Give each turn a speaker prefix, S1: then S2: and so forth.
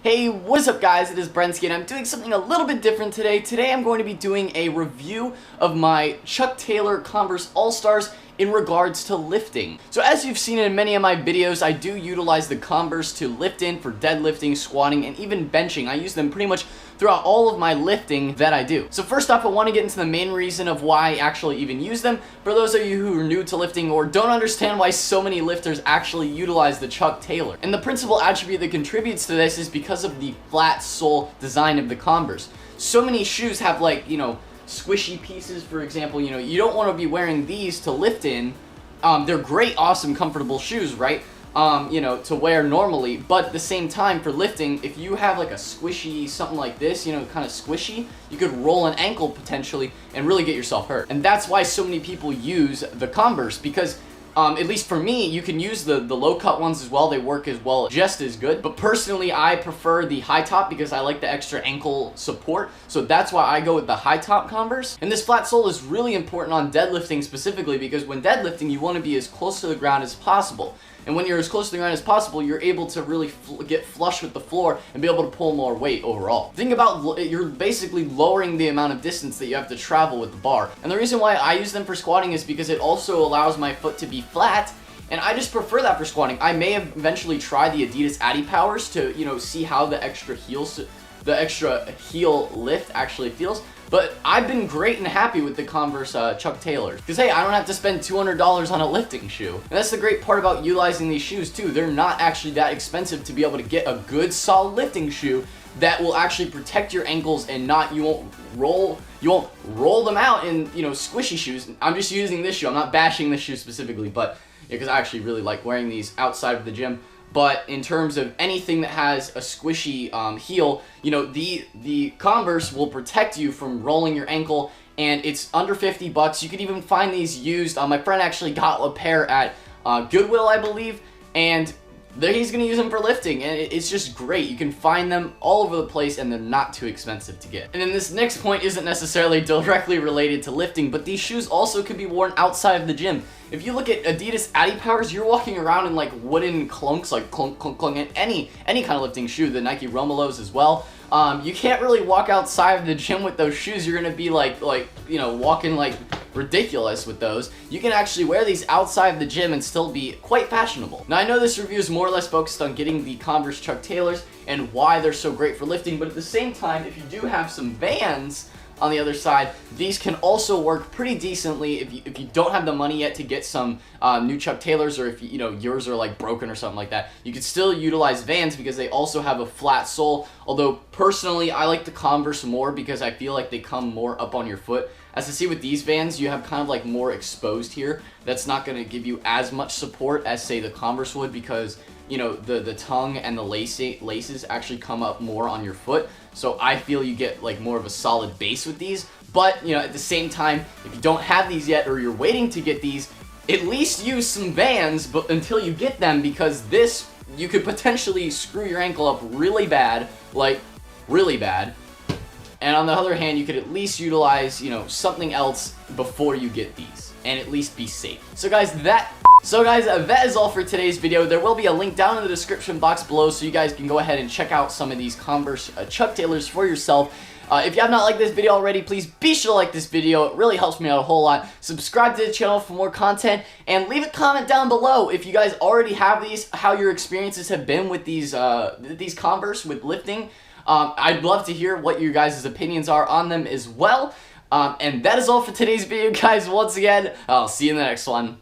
S1: Hey, what is up guys? It is BrenSki and I'm doing something a little bit different today. Today I'm going to be doing a review of my Chuck Taylor Converse All-Stars in regards to lifting. So as you've seen in many of my videos, I do utilize the Converse to lift in for deadlifting, squatting, and even benching. I use them pretty much throughout all of my lifting that I do. So first off, I want to get into the main reason of why I actually even use them. For those of you who are new to lifting or don't understand why so many lifters actually utilize the Chuck Taylor. And the principal attribute that contributes to this is because of the flat sole design of the Converse. So many shoes have, like, you know, squishy pieces, for example. You know, you don't want to be wearing these to lift in. They're great, awesome, comfortable shoes, right? You know, to wear normally, but at the same time for lifting, if you have like a squishy, something like this, you know, kind of squishy, you could roll an ankle potentially and really get yourself hurt. And that's why so many people use the Converse, because at least for me, you can use the low cut ones as well. They work as well, just as good. But personally, I prefer the high top because I like the extra ankle support. So that's why I go with the high top Converse. And this flat sole is really important on deadlifting specifically, because when deadlifting, you want to be as close to the ground as possible. And when you're as close to the ground as possible, you're able to really get flush with the floor and be able to pull more weight overall. Think about, you're basically lowering the amount of distance that you have to travel with the bar. And the reason why I use them for squatting is because it also allows my foot to be flat, and I just prefer that for squatting. I may have eventually tried the Adidas Addy Powers to, you know, see how the extra heel lift actually feels. But I've been great and happy with the Converse Chuck Taylors. Because hey, I don't have to spend $200 on a lifting shoe. And that's the great part about utilizing these shoes too. They're not actually that expensive to be able to get a good solid lifting shoe that will actually protect your ankles and you won't roll them out in, you know, squishy shoes. I'm just using this shoe. I'm not bashing this shoe specifically, but because I actually really like wearing these outside of the gym. But in terms of anything that has a squishy heel, you know, the Converse will protect you from rolling your ankle, and it's under 50 bucks. You could even find these used. My friend actually got a pair at Goodwill, I believe, and he's going to use them for lifting, and it's just great. You can find them all over the place, and they're not too expensive to get. And then this next point isn't necessarily directly related to lifting, but these shoes also could be worn outside of the gym. If you look at Adidas Addy Powers, you're walking around in like wooden clunks, like clunk, clunk, clunk, and any kind of lifting shoe, the Nike Romelos as well. You can't really walk outside of the gym with those shoes. You're gonna be like you know, walking like ridiculous with those. You can actually wear these outside of the gym and still be quite fashionable. Now I know this review is more or less focused on getting the Converse Chuck Taylors and why they're so great for lifting, but at the same time, if you do have some Vans on the other side, these can also work pretty decently if you don't have the money yet to get some new Chuck Taylors, or if you know yours are like broken or something like that. You could still utilize Vans because they also have a flat sole, although personally I like the Converse more because I feel like they come more up on your foot. As you see with these Vans, you have kind of like more exposed here. That's not going to give you as much support as say the Converse would, because you know the tongue and the laces actually come up more on your foot. So I feel you get like more of a solid base with these. But you know, at the same time, if you don't have these yet or you're waiting to get these, at least use some Vans but until you get them, because this, you could potentially screw your ankle up really bad, like really bad. And on the other hand, you could at least utilize, you know, something else before you get these and at least be safe. So guys, that is all for today's video. There will be a link down in the description box below so you guys can go ahead and check out some of these Converse Chuck Taylors for yourself. If you have not liked this video already, please be sure to like this video. It really helps me out a whole lot. Subscribe to the channel for more content, and leave a comment down below if you guys already have these, how your experiences have been with these Converse with lifting. I'd love to hear what your guys' opinions are on them as well. And that is all for today's video, guys. Once again, I'll see you in the next one.